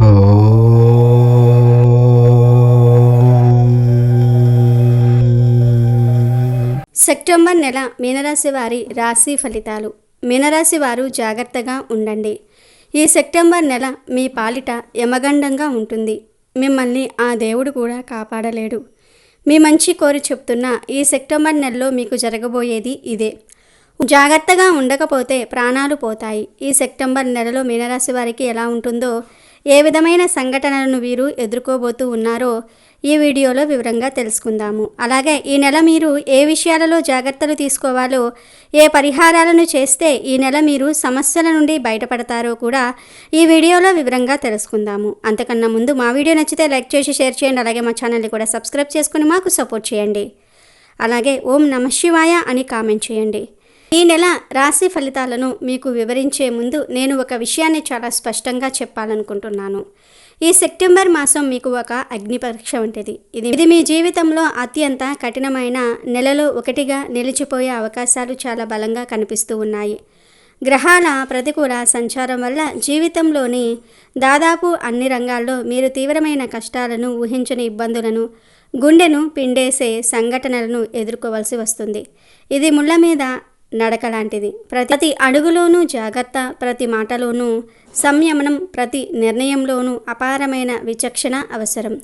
September నెల మీనరాశి వారి రాశి ఫలితాలు. మీనరాశి వారు జాగ్రత్తగా ఉండండి. ఈ సెప్టెంబర్ నెల మీ పాలిట యమగండంగా ఉంటుంది. మిమ్మల్ని ఆ దేవుడు కూడా కాపాడలేడు. మీ మంచి కోరి చెప్తున్న ఈ సెప్టెంబర్ నెలలో మీకు జరగబోయేది ఇదే. జాగ్రత్తగా ఉండకపోతే ప్రాణాలు పోతాయి. ఈ సెప్టెంబర్ నెలలో మీనరాశి వారికి ఎలా ఉంటుందో, ఏ విధమైన సంఘటనలను వీరు ఎదుర్కోబోతూ ఉన్నారో ఈ వీడియోలో వివరంగా తెలుసుకుందాము. అలాగే ఈ నెల మీరు ఏ విషయాలలో జాగ్రత్తలు తీసుకోవాలో, ఏ పరిహారాలను చేస్తే ఈ నెల మీరు సమస్యల నుండి బయటపడతారో కూడా ఈ వీడియోలో వివరంగా తెలుసుకుందాము. అంతకన్నా ముందు మా వీడియో నచ్చితే లైక్ చేసి షేర్ చేయండి. అలాగే మా ఛానల్ని కూడా సబ్స్క్రైబ్ చేసుకుని మాకు సపోర్ట్ చేయండి. అలాగే ఓం నమః శివాయ అని కామెంట్ చేయండి. ఈ నెల రాశి ఫలితాలను మీకు వివరించే ముందు నేను ఒక విషయాన్ని చాలా స్పష్టంగా చెప్పాలనుకుంటున్నాను. ఈ సెప్టెంబర్ మాసం మీకు ఒక అగ్ని పరీక్ష వంటిది. ఇది మీ జీవితంలో అత్యంత కఠినమైన నెలలో ఒకటిగా నిలిచిపోయే అవకాశాలు చాలా బలంగా కనిపిస్తూ ఉన్నాయి. గ్రహాల ప్రతికూల సంచారం వల్ల జీవితంలోని దాదాపు అన్ని రంగాల్లో మీరు తీవ్రమైన కష్టాలను, ఊహించని ఇబ్బందులను, గుండెను పిండేసే సంఘటనలను ఎదుర్కోవాల్సి వస్తుంది. ఇది ముళ్ళ మీద నడక లాంటిది. ప్రతి అడుగులోనూ జాగ్రత్త, ప్రతి మాటలోనూ సంయమనం, ప్రతి నిర్ణయంలోనూ అపారమైన విచక్షణ అవసరం.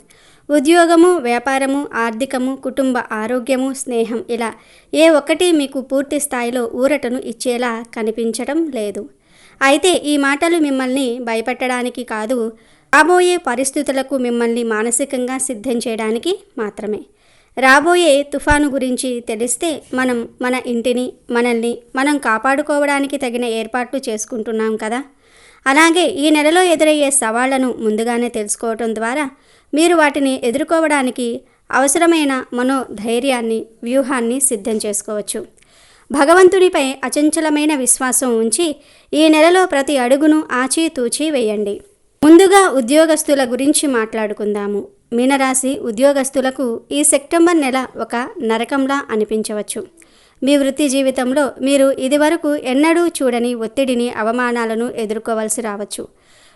ఉద్యోగము, వ్యాపారము, ఆర్థికము, కుటుంబ ఆరోగ్యము, స్నేహం ఇలా ఏ ఒక్కటి మీకు పూర్తి స్థాయిలో ఊరటను ఇచ్చేలా కనిపించడం లేదు. అయితే ఈ మాటలు మిమ్మల్ని భయపెట్టడానికి కాదు, రాబోయే పరిస్థితులకు మిమ్మల్ని మానసికంగా సిద్ధం చేయడానికి మాత్రమే. రాబోయే తుఫాను గురించి తెలిస్తే మనం మన ఇంటిని, మనల్ని మనం కాపాడుకోవడానికి తగిన ఏర్పాట్లు చేసుకుంటున్నాం కదా. అలాగే ఈ నెలలో ఎదురయ్యే సవాళ్లను ముందుగానే తెలుసుకోవటం ద్వారా మీరు వాటిని ఎదుర్కోవడానికి అవసరమైన మనోధైర్యాన్ని, వ్యూహాన్ని సిద్ధం చేసుకోవచ్చు. భగవంతునిపై అచంచలమైన విశ్వాసం ఉంచి ఈ నెలలో ప్రతి అడుగును ఆచితూచి వేయండి. ముందుగా ఉద్యోగస్తుల గురించి మాట్లాడుకుందాము. మీనరాశి ఉద్యోగస్తులకు ఈ సెప్టెంబర్ నెల ఒక నరకంలా అనిపించవచ్చు. మీ వృత్తి జీవితంలో మీరు ఇదివరకు ఎన్నడూ చూడని ఒత్తిడిని, అవమానాలను ఎదుర్కోవలసి రావచ్చు.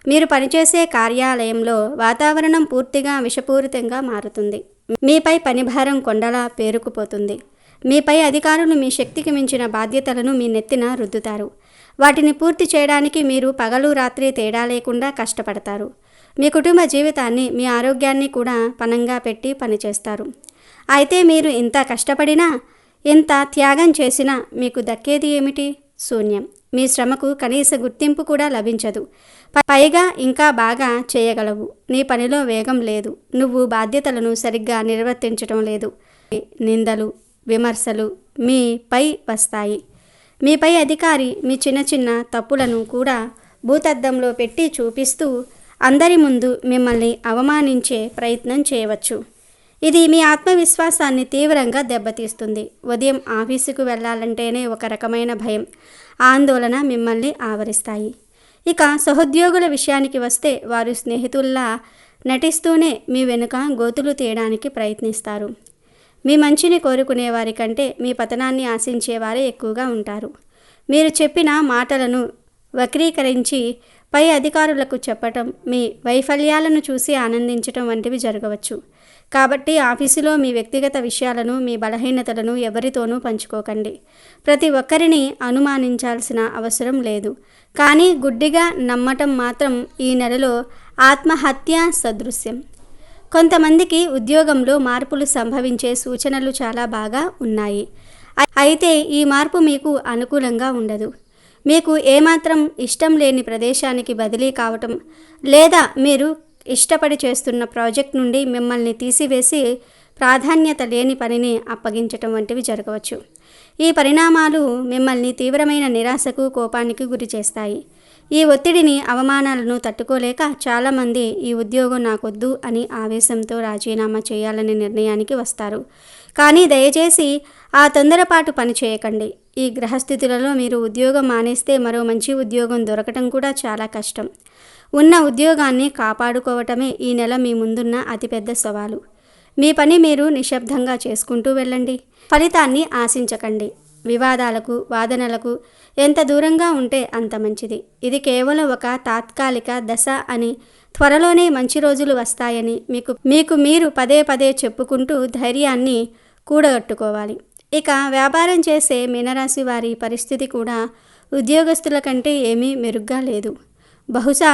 మీరు పనిచేసే కార్యాలయంలో వాతావరణం పూర్తిగా విషపూరితంగా మారుతుంది. మీపై పనిభారం కొండలా పేరుకుపోతుంది. మీపై అధికారులు మీ శక్తికి మించిన బాధ్యతలను మీ నెత్తిన రుద్దుతారు. వాటిని పూర్తి చేయడానికి మీరు పగలు రాత్రి తేడా లేకుండా కష్టపడతారు. మీ కుటుంబ జీవితాన్ని, మీ ఆరోగ్యాన్ని కూడా పణంగా పెట్టి పనిచేస్తారు. అయితే మీరు ఇంత కష్టపడినా, ఇంత త్యాగం చేసినా మీకు దక్కేది ఏమిటి? శూన్యం. మీ శ్రమకు కనీస గుర్తింపు కూడా లభించదు. పైగా ఇంకా బాగా చేయగలవు. నీ పనిలో వేగం లేదు. నువ్వు బాధ్యతలను సరిగ్గా నిర్వర్తించడం లేదు. నిందలు, విమర్శలు మీపై వస్తాయి. మీపై అధికారి మీ చిన్న చిన్న తప్పులను కూడా భూతద్దంలో పెట్టి చూపిస్తూ అందరి ముందు మిమ్మల్ని అవమానించే ప్రయత్నం చేయవచ్చు. ఇది మీ ఆత్మవిశ్వాసాన్ని తీవ్రంగా దెబ్బతీస్తుంది. ఉదయం ఆఫీసుకు వెళ్ళాలంటేనే ఒక రకమైన భయం, ఆందోళన మిమ్మల్ని ఆవరిస్తాయి. ఇక సహోద్యోగుల విషయానికి వస్తే వారు స్నేహితుల్లా నటిస్తూనే మీ వెనుక గోతులు తీయడానికి ప్రయత్నిస్తారు. మీ మంచిని కోరుకునే వారి కంటే మీ పతనాన్ని ఆశించేవారే ఎక్కువగా ఉంటారు. మీరు చెప్పిన మాటలను వక్రీకరించి పై అధికారులకు చెప్పటం, మీ వైఫల్యాలను చూసి ఆనందించటం వంటివి జరగవచ్చు. కాబట్టి ఆఫీసులో మీ వ్యక్తిగత విషయాలను, మీ బలహీనతలను ఎవరితోనూ పంచుకోకండి. ప్రతి ఒక్కరిని అనుమానించాల్సిన అవసరం లేదు. కానీ గుడ్డిగా నమ్మటం మాత్రం ఈ నెలలో ఆత్మహత్య సదృశ్యం. కొంతమందికి ఉద్యోగంలో మార్పులు సంభవించే సూచనలు చాలా బాగా ఉన్నాయి. అయితే ఈ మార్పు మీకు అనుకూలంగా ఉండదు. మీకు ఏమాత్రం ఇష్టం లేని ప్రదేశానికి బదిలీ కావటం, లేదా మీరు ఇష్టపడి చేస్తున్న ప్రాజెక్ట్ నుండి మిమ్మల్ని తీసివేసి ప్రాధాన్యత లేని పనిని అప్పగించటం వంటివి జరగవచ్చు. ఈ పరిణామాలు మిమ్మల్ని తీవ్రమైన నిరాశకు, కోపానికి గురి చేస్తాయి. ఈ ఒత్తిడిని, అవమానాలను తట్టుకోలేక చాలామంది ఈ ఉద్యోగం నాకొద్దు అని ఆవేశంతో రాజీనామా చేయాలనే నిర్ణయానికి వస్తారు. కానీ దయచేసి ఆ తొందరపాటు పని చేయకండి. ఈ గ్రహస్థితులలో మీరు ఉద్యోగం మానేస్తే మరో మంచి ఉద్యోగం దొరకటం కూడా చాలా కష్టం. ఉన్న ఉద్యోగాన్ని కాపాడుకోవటమే ఈ నెల మీ ముందున్న అతిపెద్ద సవాలు. మీ పని మీరు నిశ్శబ్దంగా చేసుకుంటూ వెళ్ళండి. ఫలితాన్ని ఆశించకండి. వివాదాలకు, వాదనలకు ఎంత దూరంగా ఉంటే అంత మంచిది. ఇది కేవలం ఒక తాత్కాలిక దశ అని త్వరలోనే మంచి రోజులు వస్తాయని మీకు మీరు పదే పదే చెప్పుకుంటూ ధైర్యాన్ని కూడగట్టుకోవాలి. ఇక వ్యాపారం చేసే మీనరాశి వారి పరిస్థితి కూడా ఉద్యోగస్తుల కంటే ఏమీ మెరుగ్గా లేదు. బహుశా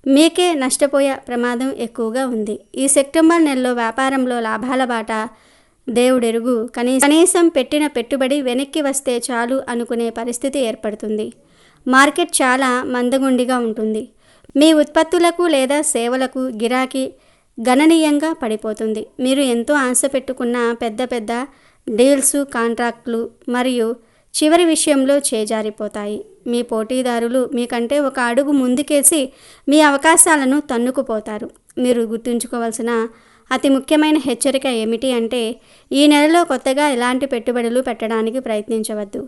మీకే నష్టపోయే ప్రమాదం ఎక్కువగా ఉంది. ఈ సెప్టెంబర్ నెలలో వ్యాపారంలో లాభాల బాట దేవుడెరుగు. కనీసం పెట్టిన పెట్టుబడి వెనక్కి వస్తే చాలు అనుకునే పరిస్థితి ఏర్పడుతుంది. మార్కెట్ చాలా మందగుండిగా ఉంటుంది. మీ ఉత్పత్తులకు లేదా సేవలకు గిరాకీ గణనీయంగా పడిపోతుంది. మీరు ఎంతో ఆశ పెట్టుకున్న పెద్ద పెద్ద డీల్స్, కాంట్రాక్టులు మరియు చివరి విషయంలో చేజారిపోతాయి. మీ పోటీదారులు మీకంటే ఒక అడుగు ముందుకేసి మీ అవకాశాలను తన్నుకుపోతారు. మీరు గుర్తుంచుకోవాల్సిన అతి ముఖ్యమైన హెచ్చరిక ఏమిటి అంటే, ఈ నెలలో కొత్తగా ఎలాంటి పెట్టుబడులు పెట్టడానికి ప్రయత్నించవద్దు.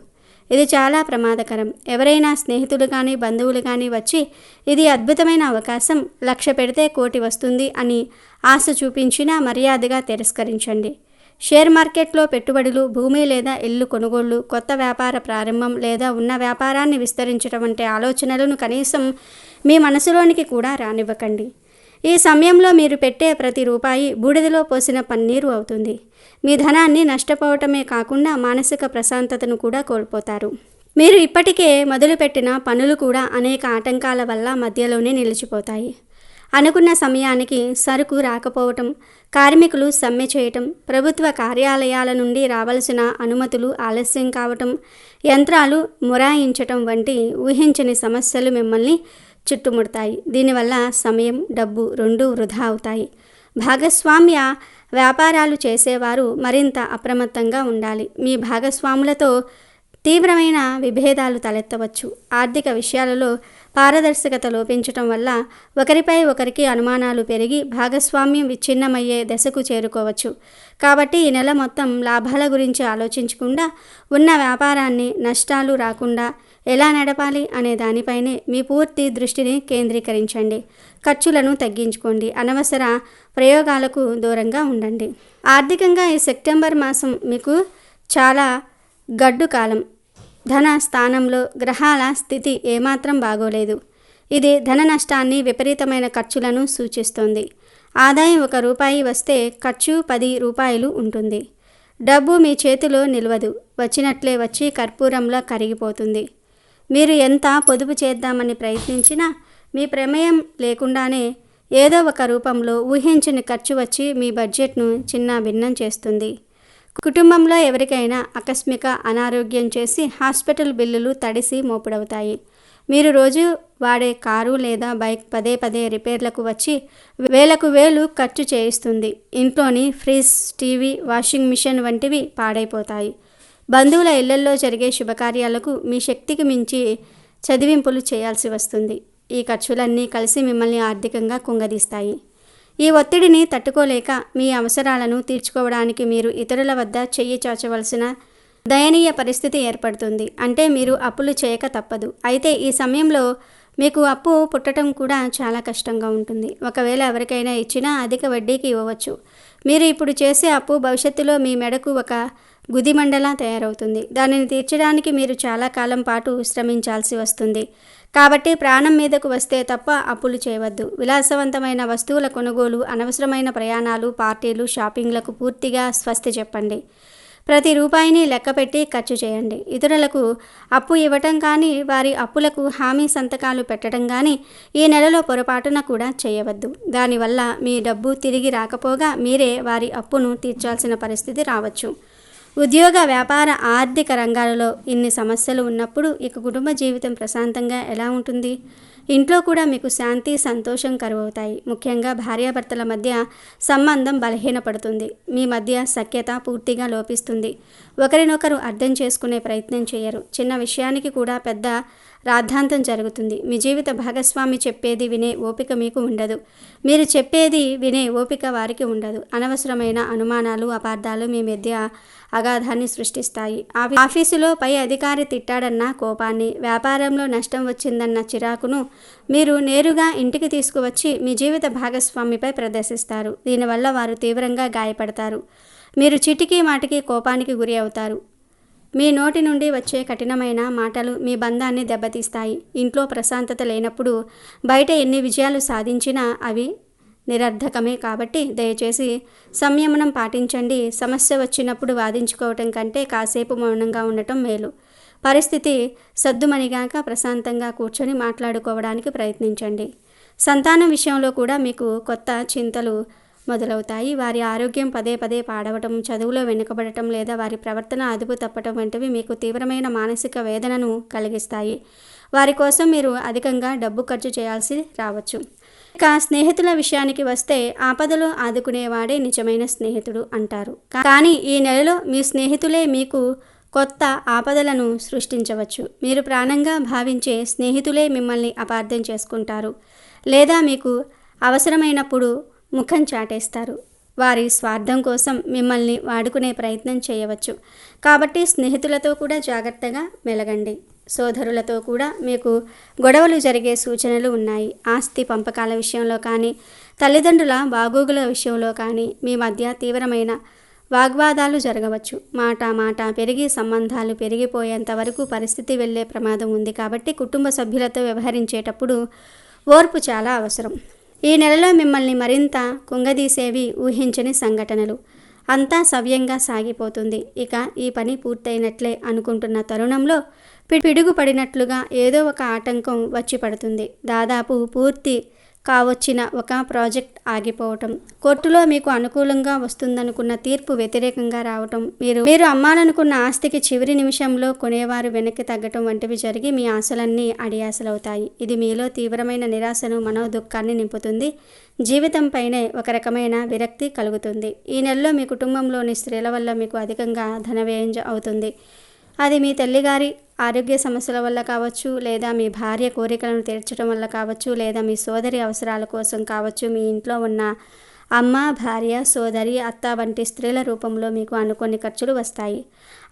ఇది చాలా ప్రమాదకరం. ఎవరైనా స్నేహితులు కానీ బంధువులు కానీ వచ్చి ఇది అద్భుతమైన అవకాశం, 1,00,000 పెడితే 1,00,00,000 వస్తుంది అని ఆశ చూపించినా మర్యాదగా తిరస్కరించండి. షేర్ మార్కెట్లో పెట్టుబడులు, భూమి లేదా ఇల్లు కొనుగోళ్లు, కొత్త వ్యాపార ప్రారంభం లేదా ఉన్న వ్యాపారాన్ని విస్తరించడం వంటి ఆలోచనలను కనీసం మీ మనసులోనికి కూడా రానివ్వకండి. ఈ సమయంలో మీరు పెట్టే ప్రతి రూపాయి బూడిదలో పోసిన పన్నీరు అవుతుంది. మీ ధనాన్ని నష్టపోవటమే కాకుండా మానసిక ప్రశాంతతను కూడా కోల్పోతారు. మీరు ఇప్పటికే మొదలుపెట్టిన పనులు కూడా అనేక ఆటంకాల వల్ల మధ్యలోనే నిలిచిపోతాయి. అనుకున్న సమయానికి సరుకు రాకపోవటం, కార్మికులు సమ్మె చేయటం, ప్రభుత్వ కార్యాలయాల నుండి రావాల్సిన అనుమతులు ఆలస్యం కావటం, యంత్రాలు మొరాయించటం వంటి ఊహించని సమస్యలు మిమ్మల్ని చుట్టుముడతాయి. దీనివల్ల సమయం, డబ్బు రెండూ వృధా అవుతాయి. భాగస్వామ్య వ్యాపారాలు చేసేవారు మరింత అప్రమత్తంగా ఉండాలి. మీ భాగస్వాములతో తీవ్రమైన విభేదాలు తలెత్తవచ్చు. ఆర్థిక విషయాలలో పారదర్శకత లోపించటం వల్ల ఒకరిపై ఒకరికి అనుమానాలు పెరిగి భాగస్వామ్యం విచ్ఛిన్నమయ్యే దశకు చేరుకోవచ్చు. కాబట్టి ఈ నెల మొత్తం లాభాల గురించి ఆలోచించకుండా ఉన్న వ్యాపారాన్ని నష్టాలు రాకుండా ఎలా నడపాలి అనే దానిపైనే మీ పూర్తి దృష్టిని కేంద్రీకరించండి. ఖర్చులను తగ్గించుకోండి. అనవసర ప్రయోగాలకు దూరంగా ఉండండి. ఆర్థికంగా ఈ సెప్టెంబర్ మాసం మీకు చాలా గడ్డు కాలం. ధన స్థానంలో గ్రహాల స్థితి ఏమాత్రం బాగోలేదు. ఇది ధన నష్టాన్ని, విపరీతమైన ఖర్చులను సూచిస్తోంది. ఆదాయం ₹1 వస్తే ఖర్చు ₹10 ఉంటుంది. డబ్బు మీ చేతిలో నిలవదు. వచ్చినట్లే వచ్చి కర్పూరంలో కరిగిపోతుంది. మీరు ఎంత పొదుపు చేద్దామని ప్రయత్నించినా మీ ప్రమేయం లేకుండానే ఏదో ఒక రూపంలో ఊహించని ఖర్చు వచ్చి మీ బడ్జెట్ను చిన్నాభిన్నం చేస్తుంది. కుటుంబంలో ఎవరికైనా ఆకస్మిక అనారోగ్యం చేసి హాస్పిటల్ బిల్లులు తడిసి మోపుడవుతాయి. మీరు రోజు వాడే కారు లేదా బైక్ పదే పదే రిపేర్లకు వచ్చి వేలకు వేలు ఖర్చు చేయిస్తుంది. ఇంట్లోని ఫ్రిడ్జ్, టీవీ, వాషింగ్ మిషన్ వంటివి పాడైపోతాయి. బంధువుల ఇళ్లల్లో జరిగే శుభకార్యాలకు మీ శక్తికి మించి చదివింపులు చేయాల్సి వస్తుంది. ఈ ఖర్చులన్నీ కలిసి మిమ్మల్ని ఆర్థికంగా కుంగదీస్తాయి. ఈ ఒత్తిడిని తట్టుకోలేక మీ అవసరాలను తీర్చుకోవడానికి మీరు ఇతరుల వద్ద చెయ్యి చాచవలసిన దయనీయ పరిస్థితి ఏర్పడుతుంది. అంటే మీరు అప్పులు చేయక తప్పదు. అయితే ఈ సమయంలో మీకు అప్పు పుట్టడం కూడా చాలా కష్టంగా ఉంటుంది. ఒకవేళ ఎవరికైనా ఇచ్చినా అధిక వడ్డీకి ఇవ్వవచ్చు. మీరు ఇప్పుడు చేసే అప్పు భవిష్యత్తులో మీ మెడకు ఒక గుదిమండలా తయారవుతుంది. దానిని తీర్చడానికి మీరు చాలా కాలం పాటు శ్రమించాల్సి వస్తుంది. కాబట్టి ప్రాణం మీదకు వస్తే తప్ప అప్పులు చేయవద్దు. విలాసవంతమైన వస్తువుల కొనుగోలు, అనవసరమైన ప్రయాణాలు, పార్టీలు, షాపింగ్లకు పూర్తిగా స్వస్తి చెప్పండి. ప్రతి రూపాయిని లెక్కపెట్టి ఖర్చు చేయండి. ఇతరులకు అప్పు ఇవ్వటం కానీ, వారి అప్పులకు హామీ సంతకాలు పెట్టడం కానీ ఈ నెలలో పొరపాటున కూడా చేయవద్దు. దానివల్ల మీ డబ్బు తిరిగి రాకపోగా మీరే వారి అప్పును తీర్చాల్సిన పరిస్థితి రావచ్చు. ఉద్యోగ, వ్యాపార, ఆర్థిక రంగాలలో ఇన్ని సమస్యలు ఉన్నప్పుడు ఇక కుటుంబ జీవితం ప్రశాంతంగా ఎలా ఉంటుంది? ఇంట్లో కూడా మీకు శాంతి, సంతోషం కరువవుతాయి. ముఖ్యంగా భార్యాభర్తల మధ్య సంబంధం బలహీనపడుతుంది. మీ మధ్య సఖ్యత పూర్తిగా లోపిస్తుంది. ఒకరినొకరు అర్థం చేసుకునే ప్రయత్నం చేయరు. చిన్న విషయానికి కూడా పెద్ద రాద్ధాంతం జరుగుతుంది. మీ జీవిత భాగస్వామి చెప్పేది వినే ఓపిక మీకు ఉండదు. మీరు చెప్పేది వినే ఓపిక వారికి ఉండదు. అనవసరమైన అనుమానాలు, అపార్థాలు మీ మధ్య అగాధాన్ని సృష్టిస్తాయి. ఆఫీసులో పై అధికారి తిట్టాడన్న కోపాన్ని, వ్యాపారంలో నష్టం వచ్చిందన్న చిరాకును మీరు నేరుగా ఇంటికి తీసుకువచ్చి మీ జీవిత భాగస్వామిపై ప్రదర్శిస్తారు. దీనివల్ల వారు తీవ్రంగా గాయపడతారు. మీరు చీటికి మాటికి కోపానికి గురి అవుతారు. మీ నోటి నుండి వచ్చే కఠినమైన మాటలు మీ బంధాన్ని దెబ్బతీస్తాయి. ఇంట్లో ప్రశాంతత లేనప్పుడు బయట ఎన్ని విజయాలు సాధించినా అవి నిరర్ధకమే. కాబట్టి దయచేసి సంయమనం పాటించండి. సమస్య వచ్చినప్పుడు వాదించుకోవటం కంటే కాసేపు మౌనంగా ఉండటం మేలు. పరిస్థితి సద్దుమణిగాక ప్రశాంతంగా కూర్చొని మాట్లాడుకోవడానికి ప్రయత్నించండి. సంతానం విషయంలో కూడా మీకు కొత్త చింతలు మొదలవుతాయి. వారి ఆరోగ్యం పదే పదే పాడవటం, చదువులో వెనుకబడటం లేదా వారి ప్రవర్తన అదుపు తప్పటం వంటివి మీకు తీవ్రమైన మానసిక వేదనను కలిగిస్తాయి. వారి కోసం మీరు అధికంగా డబ్బు ఖర్చు చేయాల్సి రావచ్చు. ఇక స్నేహితుల విషయానికి వస్తే ఆపదలో ఆదుకునేవాడే నిజమైన స్నేహితుడు అంటారు. కానీ ఈ నెలలో మీ స్నేహితులే మీకు కొత్త ఆపదలను సృష్టించవచ్చు. మీరు ప్రాణంగా భావించే స్నేహితులే మిమ్మల్ని అపార్థం చేసుకుంటారు లేదా మీకు అవసరమైనప్పుడు ముఖం చాటేస్తారు. వారి స్వార్థం కోసం మిమ్మల్ని వాడుకునే ప్రయత్నం చేయవచ్చు. కాబట్టి స్నేహితులతో కూడా జాగ్రత్తగా మెలగండి. సోదరులతో కూడా మీకు గొడవలు జరిగే సూచనలు ఉన్నాయి. ఆస్తి పంపకాల విషయంలో కానీ, తల్లిదండ్రుల బాగోగుల విషయంలో కానీ మీ మధ్య తీవ్రమైన వాగ్వాదాలు జరగవచ్చు. మాట పెరిగి సంబంధాలు పెరిగిపోయేంత వరకు పరిస్థితి వెళ్ళే ప్రమాదం ఉంది. కాబట్టి కుటుంబ సభ్యులతో వ్యవహరించేటప్పుడు ఓర్పు చాలా అవసరం. ఈ నెలలో మిమ్మల్ని మరింత కుంగదీసేవి ఊహించని సంఘటనలు. అంతా సవ్యంగా సాగిపోతుంది. ఇక ఈ పని పూర్తయినట్లే అనుకుంటున్న తరుణంలో పిడుగు పడినట్లుగా ఏదో ఒక ఆటంకం వచ్చి పడుతుంది. దాదాపు పూర్తి కావచ్చిన ఒక ప్రాజెక్ట్ ఆగిపోవటం, కోర్టులో మీకు అనుకూలంగా వస్తుందనుకున్న తీర్పు వ్యతిరేకంగా రావటం, మీరు అమ్మాలనుకున్న ఆస్తికి చివరి నిమిషంలో కొనేవారు వెనక్కి తగ్గటం వంటివి జరిగి మీ ఆశలన్నీ అడియాసలవుతాయి. ఇది మీలో తీవ్రమైన నిరాశను, మనోదుఖాన్ని నింపుతుంది. జీవితంపైనే ఒక రకమైన విరక్తి కలుగుతుంది. ఈ నెలలో మీ కుటుంబంలోని స్త్రీల వల్ల మీకు అధికంగా ధన వ్యయం అవుతుంది. అది మీ తల్లిగారి ఆరోగ్య సమస్యల వల్ల కావచ్చు, లేదా మీ భార్య కోరికలను తీర్చడం వల్ల కావచ్చు, లేదా మీ సోదరి అవసరాల కోసం కావచ్చు. మీ ఇంట్లో ఉన్న అమ్మ, భార్య, సోదరి, అత్త వంటి స్త్రీల రూపంలో మీకు అనుకోని ఖర్చులు వస్తాయి.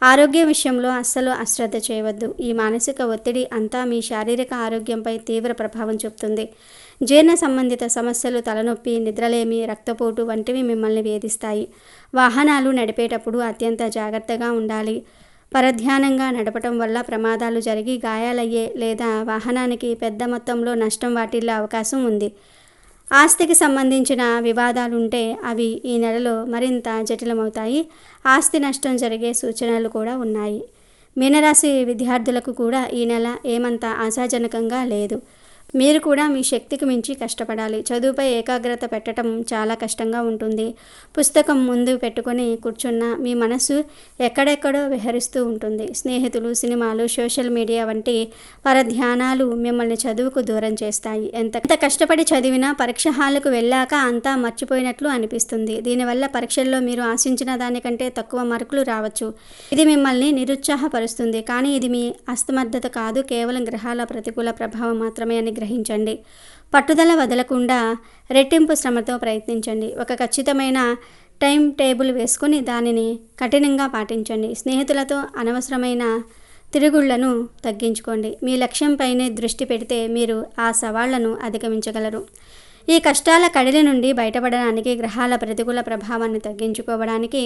ఆరోగ్యం విషయంలో అస్సలు అశ్రద్ధ చేయవద్దు. ఈ మానసిక ఒత్తిడి అంతా మీ శారీరక ఆరోగ్యంపై తీవ్ర ప్రభావం చూపుతుంది. జీర్ణ సంబంధిత సమస్యలు, తలనొప్పి, నిద్రలేమి, రక్తపోటు వంటివి మిమ్మల్ని వేధిస్తాయి. వాహనాలు నడిపేటప్పుడు అత్యంత జాగ్రత్తగా ఉండాలి. పరధ్యానంగా నడపటం వల్ల ప్రమాదాలు జరిగి గాయాలయ్యే లేదా వాహనానికి పెద్ద మొత్తంలో నష్టం వాటిల్లే అవకాశం ఉంది. ఆస్తికి సంబంధించిన వివాదాలుంటే అవి ఈ నెలలో మరింత జటిలమవుతాయి. ఆస్తి నష్టం జరిగే సూచనలు కూడా ఉన్నాయి. మీనరాశి విద్యార్థులకు కూడా ఈ నెల ఏమంత ఆశాజనకంగా లేదు. మీరు కూడా మీ శక్తికి మించి కష్టపడాలి. చదువుపై ఏకాగ్రత పెట్టడం చాలా కష్టంగా ఉంటుంది. పుస్తకం ముందు పెట్టుకొని కూర్చున్న మీ మనసు ఎక్కడెక్కడో విహరిస్తూ ఉంటుంది. స్నేహితులు, సినిమాలు, సోషల్ మీడియా వంటి పరధ్యానాలు మిమ్మల్ని చదువుకు దూరం చేస్తాయి. ఎంత కష్టపడి చదివినా పరీక్ష హాలుకు వెళ్ళాక అంతా మర్చిపోయినట్లు అనిపిస్తుంది. దీనివల్ల పరీక్షల్లో మీరు ఆశించిన దానికంటే తక్కువ మార్కులు రావచ్చు. ఇది మిమ్మల్ని నిరుత్సాహపరుస్తుంది. కానీ ఇది మీ అసమర్థత కాదు, కేవలం గ్రహాల ప్రతికూల ప్రభావం మాత్రమే అని గ్రహించండి. పట్టుదల వదలకుండా రెట్టింపు శ్రమతో ప్రయత్నించండి. ఒక ఖచ్చితమైన టైం టేబుల్ వేసుకొని దానిని కఠినంగా పాటించండి. స్నేహితులతో అనవసరమైన తిరుగుళ్లను తగ్గించుకోండి. మీ లక్ష్యంపైనే దృష్టి పెడితే మీరు ఆ సవాళ్లను అధిగమించగలరు. ఈ కష్టాల కడిలి నుండి బయటపడడానికి, గ్రహాల ప్రతికూల ప్రభావాన్ని తగ్గించుకోవడానికి,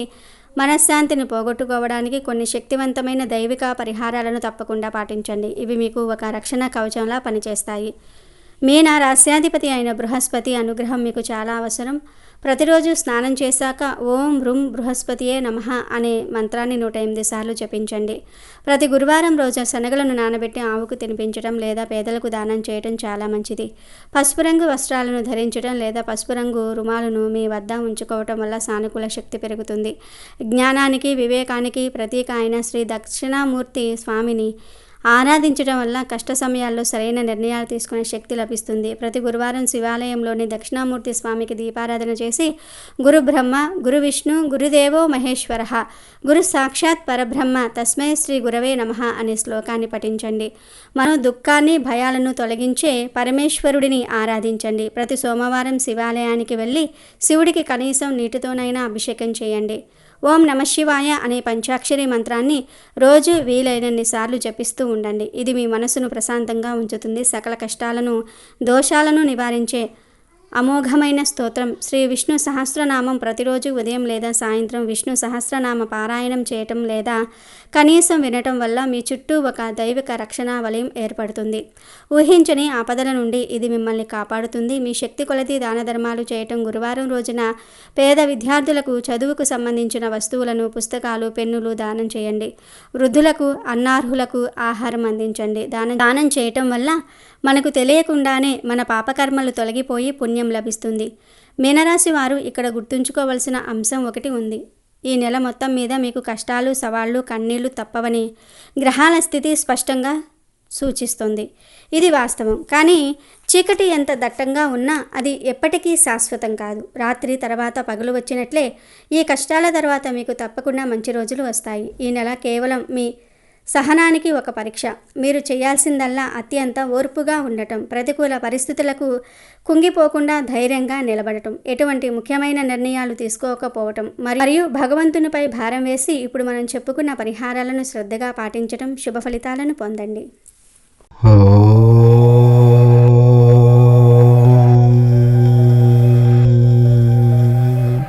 మనశ్శాంతిని పోగొట్టుకోవడానికి కొన్ని శక్తివంతమైన దైవిక పరిహారాలను తప్పకుండా పాటించండి. ఇవి మీకు ఒక రక్షణ కవచంలా పనిచేస్తాయి. మీన రాశ్యాధిపతి అయిన బృహస్పతి అనుగ్రహం మీకు చాలా అవసరం. ప్రతిరోజు స్నానం చేశాక ఓం రుం బృహస్పతియే నమః అనే మంత్రాన్ని 108 సార్లు జపించండి. ప్రతి గురువారం రోజు శనగలను నానబెట్టి ఆవుకు తినిపించడం లేదా పేదలకు దానం చేయడం చాలా మంచిది. పసుపు రంగు వస్త్రాలను ధరించడం లేదా పసుపు రంగు రుమాలను మీ వద్ద ఉంచుకోవటం వల్ల సానుకూల శక్తి పెరుగుతుంది. జ్ఞానానికి, వివేకానికి ప్రతీక అయిన శ్రీ దక్షిణామూర్తి స్వామిని ఆరాధించడం వల్ల కష్ట సమయాల్లో సరైన నిర్ణయాలు తీసుకునే శక్తి లభిస్తుంది. ప్రతి గురువారం శివాలయంలోని దక్షిణామూర్తి స్వామికి దీపారాధన చేసి గురు బ్రహ్మ, గురు విష్ణు, గురుదేవో మహేశ్వర, గురు సాక్షాత్ పరబ్రహ్మ తస్మై శ్రీ గురవే నమః అనే శ్లోకాన్ని పఠించండి. మనో దుఃఖాన్ని, భయాలను తొలగించే పరమేశ్వరుడిని ఆరాధించండి. ప్రతి సోమవారం శివాలయానికి వెళ్ళి శివుడికి కనీసం నీటితోనైనా అభిషేకం చేయండి. ఓం నమఃశివాయ అనే పంచాక్షరి మంత్రాన్ని రోజు వీలైనన్ని సార్లు జపిస్తూ ఉండండి. ఇది మీ మనసును ప్రశాంతంగా ఉంచుతుంది. సకల కష్టాలను, దోషాలను నివారించే అమోఘమైన స్తోత్రం శ్రీ విష్ణు సహస్రనామం ప్రతిరోజు ఉదయం లేదా సాయంత్రం విష్ణు సహస్రనామ పారాయణం చేయటం లేదా కనీసం వినటం వల్ల మీ చుట్టూ ఒక దైవిక రక్షణ వలయం ఏర్పడుతుంది. ఊహించని ఆపదల నుండి ఇది మిమ్మల్ని కాపాడుతుంది. మీ శక్తి కొలది దాన ధర్మాలు చేయటం. గురువారం రోజున పేద విద్యార్థులకు చదువుకు సంబంధించిన వస్తువులను, పుస్తకాలు, పెన్నులు దానం చేయండి. వృద్ధులకు, అన్నార్హులకు ఆహారం అందించండి. దానం చేయటం వల్ల మనకు తెలియకుండానే మన పాపకర్మలు తొలగిపోయి పుణ్యం లభిస్తుంది. మీనరాశి వారు ఇక్కడ గుర్తుంచుకోవలసిన అంశం ఒకటి ఉంది. ఈ నెల మొత్తం మీద మీకు కష్టాలు, సవాళ్లు, కన్నీళ్లు తప్పవని గ్రహాల స్థితి స్పష్టంగా సూచిస్తుంది. ఇది వాస్తవం. కానీ చీకటి ఎంత దట్టంగా ఉన్నా అది ఎప్పటికీ శాశ్వతం కాదు. రాత్రి తర్వాత పగలు వచ్చినట్లే ఈ కష్టాల తర్వాత మీకు తప్పకుండా మంచి రోజులు వస్తాయి. ఈ నెల కేవలం మీ సహనానికి ఒక పరీక్ష. మీరు చేయాల్సిందల్లా అత్యంత ఓర్పుగా ఉండటం, ప్రతికూల పరిస్థితులకు కుంగిపోకుండా ధైర్యంగా నిలబడటం, ఎటువంటి ముఖ్యమైన నిర్ణయాలు తీసుకోకపోవటం మరియు భగవంతునిపై భారం వేసి ఇప్పుడు మనం చెప్పుకున్న పరిహారాలను శ్రద్ధగా పాటించటం శుభ ఫలితాలను పొందండి.